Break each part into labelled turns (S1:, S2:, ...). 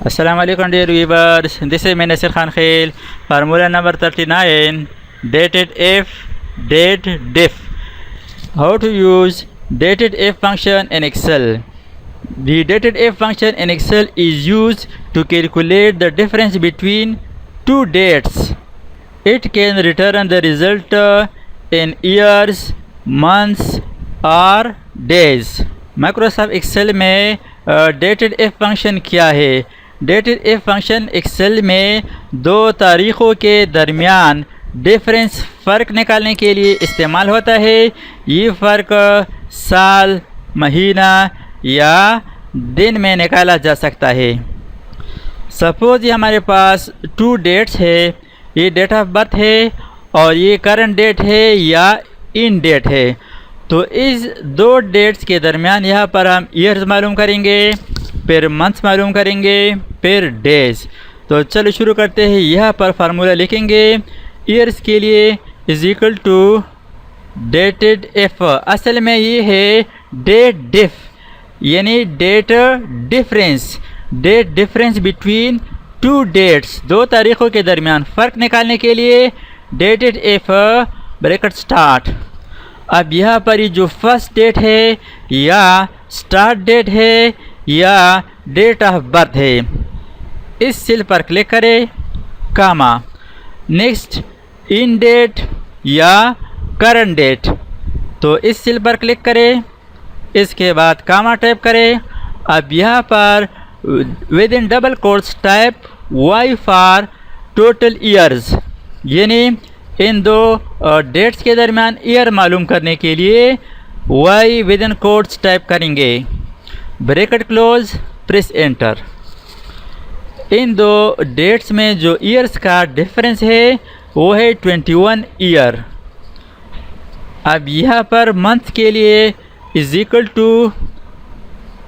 S1: Assalamu alaikum dear viewers, this is Nasir Khan Khail. Formula number 39, dated f, date diff. How to use dated f function in Excel. The dated f function in Excel is used to calculate the difference between two dates. It can return the result in years, months or days. Microsoft Excel में dated F function क्या है? Dated F function Excel में दो तारीख़ों के दरमियान difference फ़र्क निकालने के लिए इस्तेमाल होता है। ये फ़र्क साल, महीना या दिन में निकाला जा सकता है। सपोज़ ये हमारे पास टू डेट्स है, ये डेट ऑफ बर्थ है और ये करंट डेट है या इन डेट है। तो इस दो डेट्स के दरमियान यहाँ पर हम ईयर्स मालूम करेंगे, फिर मंथ्स मालूम करेंगे, फिर डेज। तो चलो शुरू करते हैं। यहाँ पर फार्मूला लिखेंगे ईयर्स के लिए is equal to dated F. असल में ये है डेट डिफ, यानी date difference, date difference between two dates, दो तारीख़ों के दरमियान फ़र्क निकालने के लिए डेटेड एफ ब्रैकेट स्टार्ट। अब यहाँ पर ये जो फर्स्ट डेट है या स्टार्ट डेट है या डेट ऑफ बर्थ है, इस सेल पर क्लिक करें, कामा। नेक्स्ट इन डेट या करंट डेट, तो इस सेल पर क्लिक करें, इसके बाद कामा टाइप करें। अब यहाँ पर within double quotes type y for total years, यानी इन दो डेट्स के दरमियान ईयर मालूम करने के लिए y within quotes type करेंगे, ब्रैकेट क्लोज, प्रेस एंटर। इन दो डेट्स में जो ईयर्स का डिफरेंस है वो है 21 ईयर। अब यहाँ पर मंथ के लिए is equal to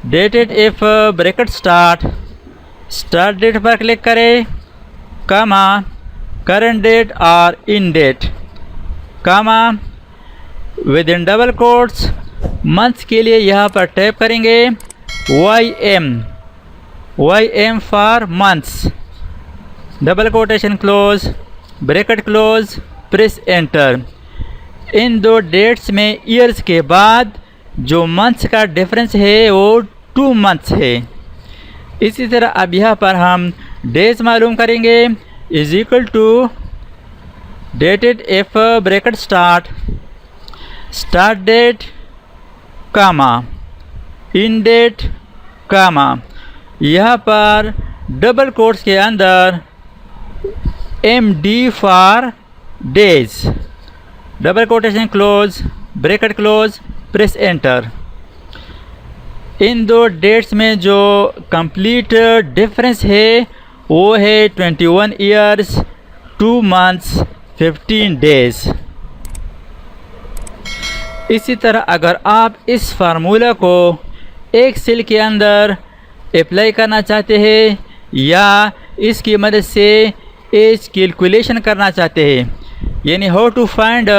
S1: dated F bracket start, start date पर क्लिक करें, कामा, करंट डेट और end date, comma, within double quotes. Months के लिए यहाँ पर टाइप करेंगे Y M for months, double quotation close, bracket close, press enter. इन दो डेट्स में ईयर्स के बाद जो मंथ्स का डिफरेंस है वो 2 मंथ्स है। इसी तरह अब यहाँ पर हम डेज मालूम करेंगे is equal to dated F bracket start, start date, comma, end date, comma. यहाँ पर डबल कोट्स के अंदर M D for days, double quotation close, bracket close, press enter. इन दो डेट्स में जो कंप्लीट डिफरेंस है वो है 21 ईयर्स, 2 मंथ्स, 15 डेज। इसी तरह अगर आप इस फार्मूला को एक सेल के अंदर अप्लाई करना चाहते हैं या इसकी मदद से एज कैलकुलेशन करना चाहते हैं, यानी how to find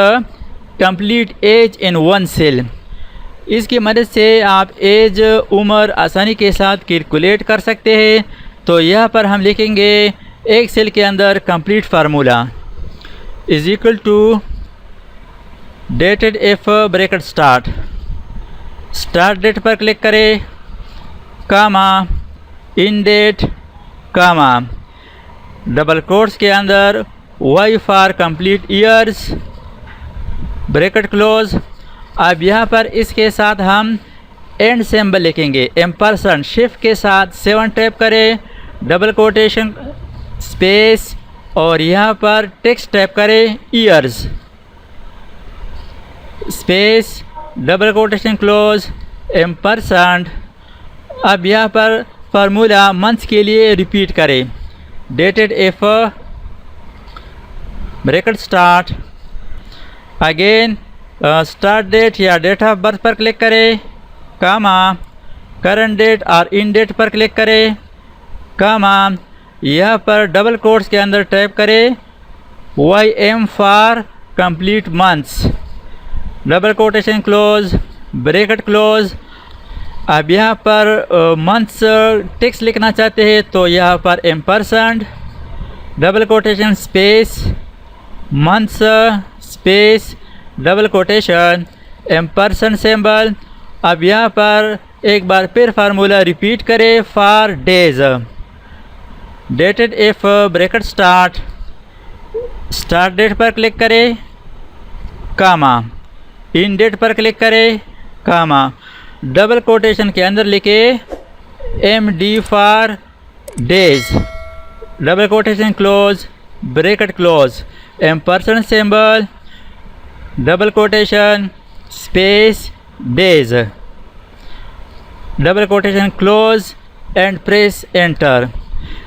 S1: complete age in one cell, इसकी मदद से आप एज, उम्र आसानी के साथ कैलकुलेट कर सकते हैं। तो यहाँ पर हम लिखेंगे एक सेल के अंदर complete formula is equal to dated F bracket start, start date पर क्लिक करें, comma, end date, comma, double quotes के अंदर y for complete years, bracket close. अब यहाँ पर इसके साथ हम एंड सिंबल लिखेंगे, एम्परसेंड, शिफ्ट के साथ 7 टाइप करें, डबल कोटेशन स्पेस और यहाँ पर टेक्स्ट टाइप करें years, space, double quotation close, ampersand. अब यहाँ पर फार्मूला मंथ्स के लिए रिपीट करें, dated F bracket start, again start date या डेट ऑफ बर्थ पर क्लिक करें, कामा, करंट डेट और इन डेट पर क्लिक करें, कामा, यहाँ पर डबल कोट्स के अंदर टाइप करें y M for complete months, double quotation close, bracket close. अब यहाँ पर मंथ्स टेक्स्ट लिखना चाहते हैं तो यहाँ पर ampersand double quotation space months space double quotation ampersand symbol. अब यहाँ पर एक बार फिर फार्मूला रिपीट करें for days. Dated if bracket start date पर क्लिक करें कामा, इन डेट पर क्लिक करें कामा, डबल कोटेशन के अंदर लिखे MD for days double quotation close bracket close ampersand symbol double quotation space days double quotation close and press enter.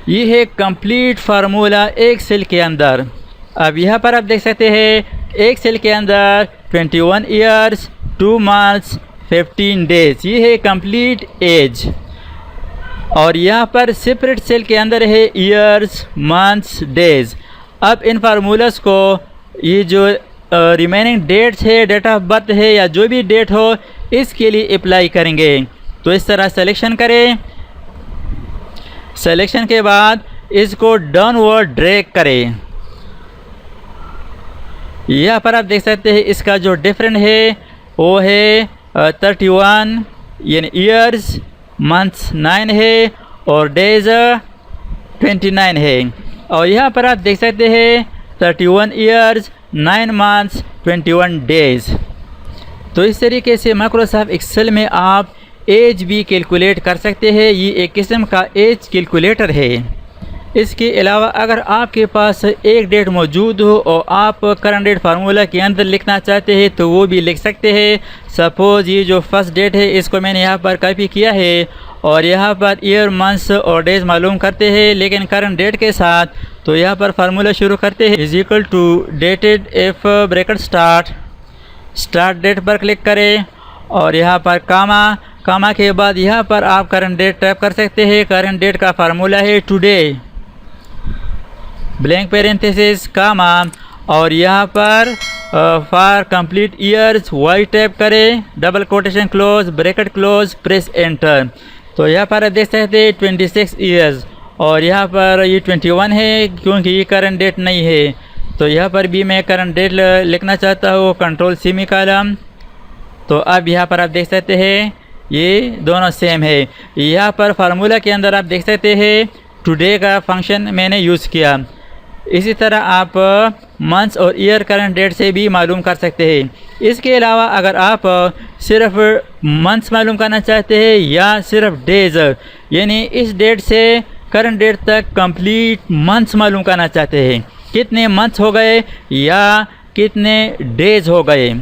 S1: ये है complete formula एक सेल के अंदर। अब यहाँ पर आप देख सकते हैं एक सेल के अंदर 21 ईयर्स 2 मंथ्स 15 डेज, ये है कंप्लीट एज। और यहाँ पर सेपरेट सेल के अंदर है ईयर्स मंथ्स डेज। अब इन फार्मूलास को ये जो रिमेनिंग डेट्स है, डेट ऑफ बर्थ है या जो भी डेट हो, इसके लिए अप्लाई करेंगे। तो इस तरह सिलेक्शन करें, सिलेक्शन के बाद इसको डाउनवर्ड ड्रैग करें। यहाँ पर आप देख सकते हैं इसका जो डिफरेंट है वो है 31 यानी ईयर्स, मंथ्स 9 है और डेज 29 है। और यहाँ पर आप देख सकते हैं 31 ईयर्स 9 मंथ्स 21 डेज। तो इस तरीके से माइक्रोसॉफ्ट एक्सेल में आप एज भी कैलकुलेट कर सकते हैं। ये एक किस्म का एज कैलकुलेटर है। इसके अलावा अगर आपके पास एक डेट मौजूद हो और आप करंट डेट फार्मूला के अंदर लिखना चाहते हैं तो वो भी लिख सकते हैं। सपोज़ ये जो फर्स्ट डेट है इसको मैंने यहाँ पर कॉपी किया है और यहाँ पर ईयर मंथ्स और डेज मालूम करते हैं लेकिन करंट डेट के साथ। तो यहाँ पर फार्मूला शुरू करते हैं is equal to dated if bracket start date पर क्लिक करें और यहाँ पर कामा के बाद यहाँ पर आप करंट डेट टाइप कर सकते हैं। करंट डेट का फार्मूला है टुडे ब्लैंक पेरेंथेसिस कामा और यहाँ पर for complete years Y type करें double quotation close bracket close press enter. तो यहाँ पर देख सकते हैं 26 ईयर्स और यहाँ पर ये 21 है क्योंकि ये करंट डेट नहीं है। तो यहाँ पर भी मैं करंट डेट लिखना चाहता हूँ कंट्रोल सेमीकोलन। तो अब यहाँ पर आप देख सकते हैं ये दोनों सेम है। यहाँ पर फार्मूला के अंदर आप देख सकते हैं टुडे का फंक्शन मैंने यूज़ किया। इसी तरह आप मंथ्स और ईयर करंट डेट से भी मालूम कर सकते हैं। इसके अलावा अगर आप सिर्फ मंथ्स मालूम करना चाहते हैं या सिर्फ डेज यानी इस डेट से करंट डेट तक कंप्लीट मंथ्स मालूम करना चाहते हैं, कितने मंथ्स हो गए या कितने डेज हो गए।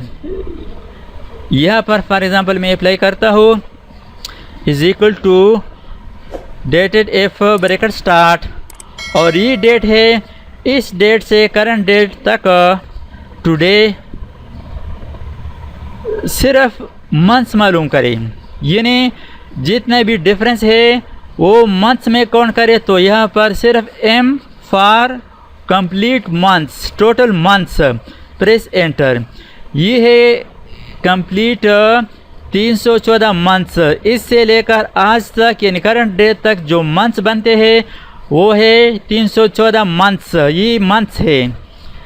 S1: यहाँ पर फॉर एग्ज़ाम्पल मैं अप्लाई करता हूँ is equal to dated if bracket start और ये डेट है, इस डेट से करंट डेट तक टुडे सिर्फ मंथ्स मालूम करें यानी जितना भी डिफरेंस है वो मंथ्स में काउंट करें। तो यहाँ पर सिर्फ M for complete months total months press enter. ये है कंप्लीट 314 मंथ्स, इससे लेकर आज तक यानी करंट डेट तक जो मंथ्स बनते हैं वो है 314 मंथ्स, ये मंथ्स है।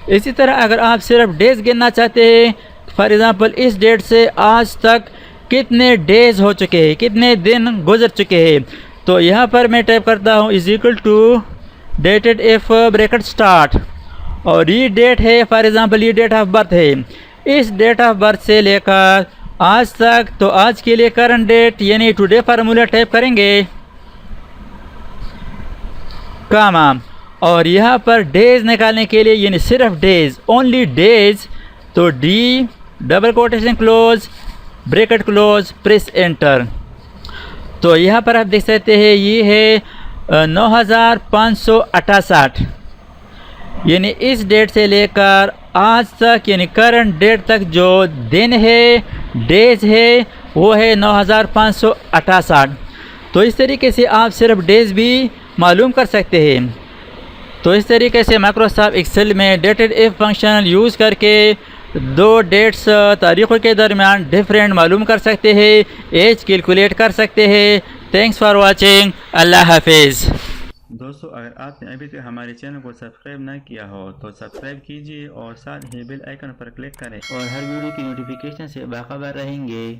S1: इसी तरह अगर आप सिर्फ डेज गिनना चाहते हैं फॉर एग्ज़ाम्पल इस डेट से आज तक कितने डेज हो चुके हैं, कितने दिन गुजर चुके हैं। तो यहाँ पर मैं टाइप करता हूँ is equal to dated if bracket start और ये डेट है फॉर एग्ज़ाम्पल ये डेट ऑफ बर्थ है, इस डेट ऑफ बर्थ से लेकर आज तक। तो आज के लिए करंट डेट यानी टुडे फार्मूला टाइप करेंगे कामा और यहाँ पर डेज निकालने के लिए यानी सिर्फ डेज ओनली डेज तो D double quotation close bracket close press enter. तो यहाँ पर आप देख सकते हैं ये है 9568 यानी इस डेट से लेकर आज तक यानी करंट डेट तक जो दिन है डेज है वो है 9568। तो इस तरीके से आप सिर्फ डेज भी मालूम कर सकते हैं। तो इस तरीके से माइक्रोसॉफ्ट एक्सेल में डेटेड इफ फंक्शन यूज़ करके दो डेट्स तारीखों के दरमियान डिफरेंट मालूम कर सकते हैं, एज कैलकुलेट कर सकते हैं। Thanks for watching. अल्लाह हाफिज़। दोस्तों, अगर आपने अभी तक हमारे चैनल को सब्सक्राइब ना किया हो तो सब्सक्राइब कीजिए और साथ ही बेल आइकन पर क्लिक करें और हर वीडियो की नोटिफिकेशन से बाखबर रहेंगे।